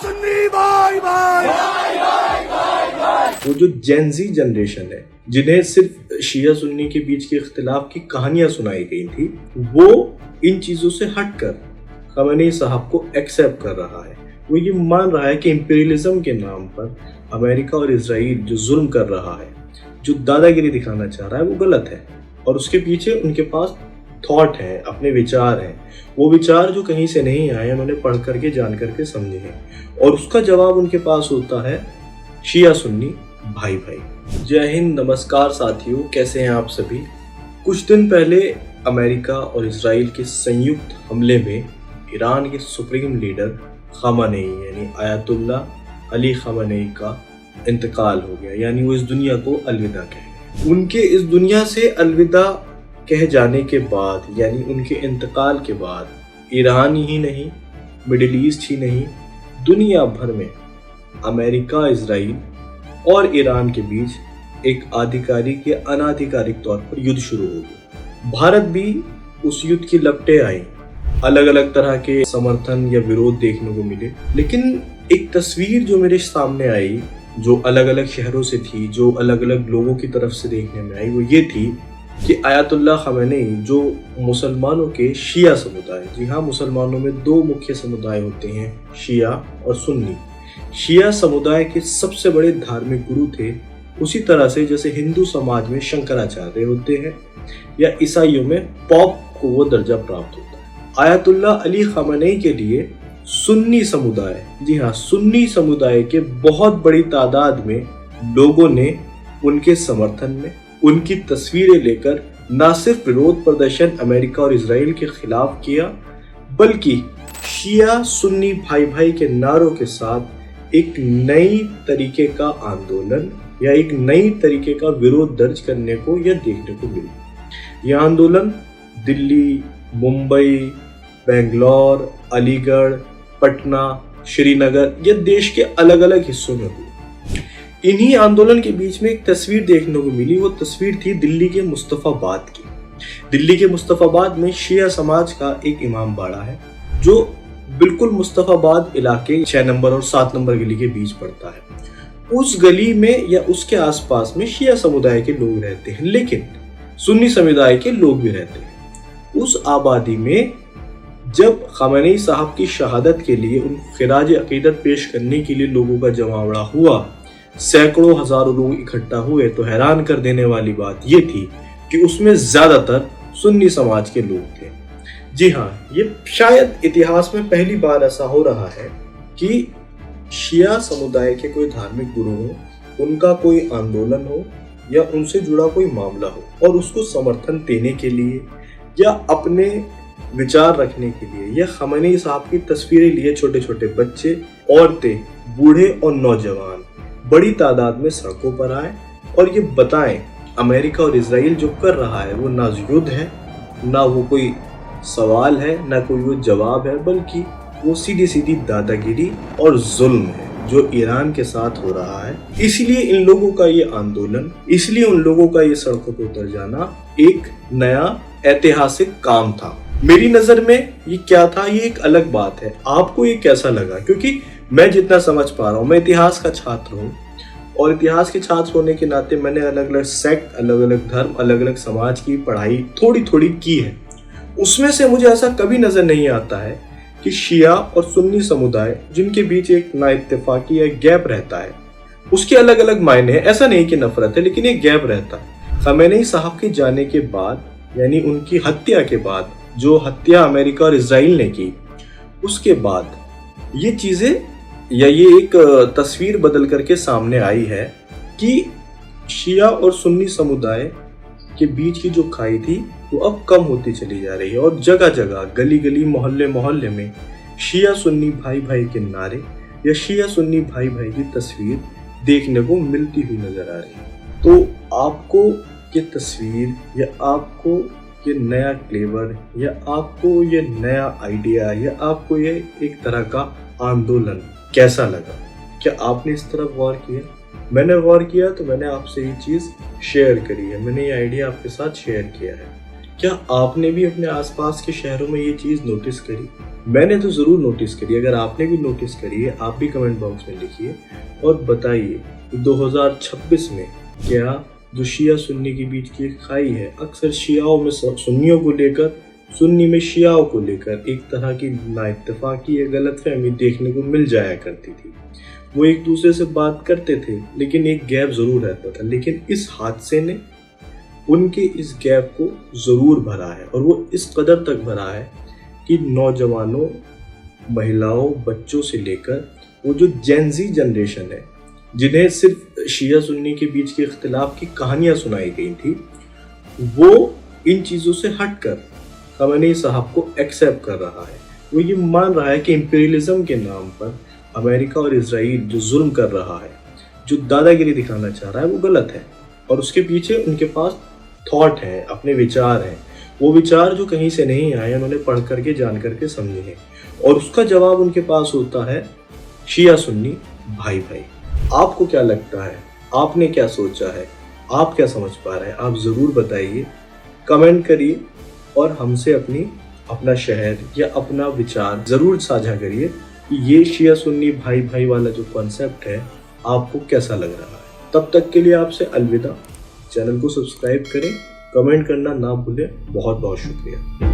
सुन्नी भाई भाई। वो जो जेनजी जनरेशन है जिन्हें सिर्फ शिया सुन्नी के बीच के इख्तिलाफ की कहानियां सुनाई गई थी, वो इन चीजों से हटकर खamenei साहब को एक्सेप्ट कर रहा है। वो ये मान रहा है कि इंपीरियलिज्म के नाम पर अमेरिका और इजराइल जो जुल्म कर रहा है, जो दादागिरी दिखाना चाह रहा है, वो गलत है और उसके पीछे उनके पास थॉट है, अपने विचार हैं। वो विचार जो कहीं से नहीं आए, उन्होंने पढ़ करके जान करके समझे हैं और उसका जवाब उनके पास होता है शिया सुन्नी भाई भाई। जय हिंद, नमस्कार साथियों, कैसे हैं आप सभी। कुछ दिन पहले अमेरिका और इजराइल के संयुक्त हमले में ईरान के सुप्रीम लीडर खamenei यानी आयतुल्ला अली खamenei का इंतकाल हो गया, यानी वो इस दुनिया को अलविदा कह गए। उनके इस दुनिया से अलविदा कह जाने के बाद, यानी उनके इंतकाल के बाद, ईरान ही नहीं, मिडिल ईस्ट ही नहीं, दुनिया भर में अमेरिका, इजराइल और ईरान के बीच एक आधिकारिक या अनाधिकारिक तौर पर युद्ध शुरू हो गया। भारत भी उस युद्ध की लपटें आई, अलग अलग तरह के समर्थन या विरोध देखने को मिले, लेकिन एक तस्वीर जो मेरे सामने आई, जो अलग अलग शहरों से थी, जो अलग अलग लोगों की तरफ से देखने में आई, वो ये थी कि आयतुल्ला खamenei जो मुसलमानों के शिया समुदाय, जी हाँ, मुसलमानों में दो मुख्य समुदाय होते हैं, शिया और सुन्नी। शिया समुदाय के सबसे बड़े धार्मिक गुरु थे, उसी तरह से जैसे हिंदू समाज में शंकराचार्य होते हैं या ईसाइयों में पॉप को वो दर्जा प्राप्त होता है। आयतुल्ला अली खamenei के लिए सुन्नी समुदाय, जी हाँ, सुन्नी समुदाय के बहुत बड़ी तादाद में लोगों ने उनके समर्थन में उनकी तस्वीरें लेकर न सिर्फ विरोध प्रदर्शन अमेरिका और इजराइल के खिलाफ किया, बल्कि शिया सुन्नी भाई भाई के नारों के साथ एक नई तरीके का आंदोलन या एक नई तरीके का विरोध दर्ज करने को या देखने को मिला। यह आंदोलन दिल्ली, मुंबई, बेंगलोर, अलीगढ़, पटना, श्रीनगर या देश के अलग अलग हिस्सों में हुई। इन्हीं आंदोलन के बीच में एक तस्वीर देखने को मिली। वो तस्वीर थी दिल्ली के मुस्तफाबाद की। दिल्ली के मुस्तफाबाद में शिया समाज का एक इमाम बाड़ा है जो बिल्कुल मुस्तफाबाद इलाके 6 नंबर और 7 नंबर गली के बीच पड़ता है। उस गली में या उसके आसपास में शिया समुदाय के लोग रहते हैं, लेकिन सुन्नी समुदाय के लोग भी रहते हैं। उस आबादी में जब खamenei साहब की शहादत के लिए उन खिराज अकीदत पेश करने के लिए लोगों का जमावड़ा हुआ, सैकड़ों हजारों लोग इकट्ठा हुए, तो हैरान कर देने वाली बात यह थी कि उसमें ज्यादातर सुन्नी समाज के लोग थे। जी हाँ, ये शायद इतिहास में पहली बार ऐसा हो रहा है कि शिया समुदाय के कोई धार्मिक गुरु हो, उनका कोई आंदोलन हो या उनसे जुड़ा कोई मामला हो और उसको समर्थन देने के लिए या अपने विचार रखने के लिए या खamenei साहब की तस्वीरें लिए छोटे छोटे बच्चे, औरतें, बूढ़े और नौजवान बड़ी तादाद में सड़कों पर आए और ये बताएं अमेरिका और इजराइल जो कर रहा है वो ना युद्ध है, ना वो कोई सवाल है, ना कोई वो जवाब है, बल्कि वो सीधी सीधी दादागिरी और जुल्म है जो ईरान के साथ हो रहा है। इसलिए इन लोगों का ये आंदोलन, इसलिए उन लोगों का ये सड़कों पर उतर जाना एक नया ऐतिहासिक काम था। मेरी नजर में ये क्या था, ये एक अलग बात है। आपको ये कैसा लगा? क्योंकि मैं जितना समझ पा रहा हूँ, मैं इतिहास का छात्र हूँ और इतिहास के छात्र होने के नाते मैंने अलग अलग सेक्ट, अलग अलग धर्म, अलग अलग समाज की पढ़ाई थोड़ी थोड़ी की है। उसमें से मुझे ऐसा कभी नजर नहीं आता है कि शिया और सुन्नी समुदाय जिनके बीच एक नाइत्तेफाकी या गैप रहता है, उसके अलग अलग मायने हैं। ऐसा नहीं कि नफरत है, लेकिन एक गैप रहता है। खamenei साहब के जाने के बाद, यानी उनकी हत्या के बाद, जो हत्या अमेरिका और इजराइल ने की, उसके बाद ये चीजें या ये एक तस्वीर बदल करके सामने आई है कि शिया और सुन्नी समुदाय के बीच की जो खाई थी वो अब कम होती चली जा रही है और जगह जगह, गली गली, मोहल्ले मोहल्ले में शिया सुन्नी भाई भाई के नारे या शिया सुन्नी भाई भाई की तस्वीर देखने को मिलती हुई नजर आ रही है। तो आपको ये तस्वीर या आपको ये नया क्लेवर या आपको ये नया आइडिया या आपको ये एक तरह का आंदोलन कैसा लगा? क्या आपने इस तरफ गौर किया? मैंने गौर किया तो मैंने आपसे ये चीज़ शेयर करी है, मैंने ये आइडिया आपके साथ शेयर किया है। क्या आपने भी अपने आसपास के शहरों में ये चीज़ नोटिस करी? मैंने तो ज़रूर नोटिस करी, अगर आपने भी नोटिस करी है आप भी कमेंट बॉक्स में लिखिए और बताइए 2026 में क्या जो शिया सुन्नी के बीच की खाई है, अक्सर शियाओं में सुन्नियों को लेकर, सुन्नी में शियाओं को लेकर एक तरह की नाइत्तेफाकी या गलतफहमी देखने को मिल जाया करती थी। वो एक दूसरे से बात करते थे लेकिन एक गैप ज़रूर रहता था, लेकिन इस हादसे ने उनके इस गैप को ज़रूर भरा है और वो इस कदर तक भरा है कि नौजवानों, महिलाओं, बच्चों से लेकर वो जो जेन ज़ी जनरेशन है, जिन्हें सिर्फ शिया सुन्नी के बीच के इख्तिलाफ की कहानियाँ सुनाई गई थी, वो इन चीज़ों से हटकर खamenei साहब को एक्सेप्ट कर रहा है। वो ये मान रहा है कि इंपीरियलिज्म के नाम पर अमेरिका और इजराइल जो जुल्म कर रहा है, जो दादागिरी दिखाना चाह रहा है, वो गलत है और उसके पीछे उनके पास थॉट है, अपने विचार हैं। वो विचार जो कहीं से नहीं आए, उन्होंने पढ़ करके, जान करके समझे हैं और उसका जवाब उनके पास होता है शिया सुन्नी भाई भाई। आपको क्या लगता है? आपने क्या सोचा है? आप क्या समझ पा रहे हैं? आप ज़रूर बताइए, कमेंट करिए और हमसे अपना शहर या अपना विचार ज़रूर साझा करिए कि ये शिया सुन्नी भाई भाई वाला जो कॉन्सेप्ट है आपको कैसा लग रहा है। तब तक के लिए आपसे अलविदा। चैनल को सब्सक्राइब करें, कमेंट करना ना भूलें। बहुत बहुत शुक्रिया।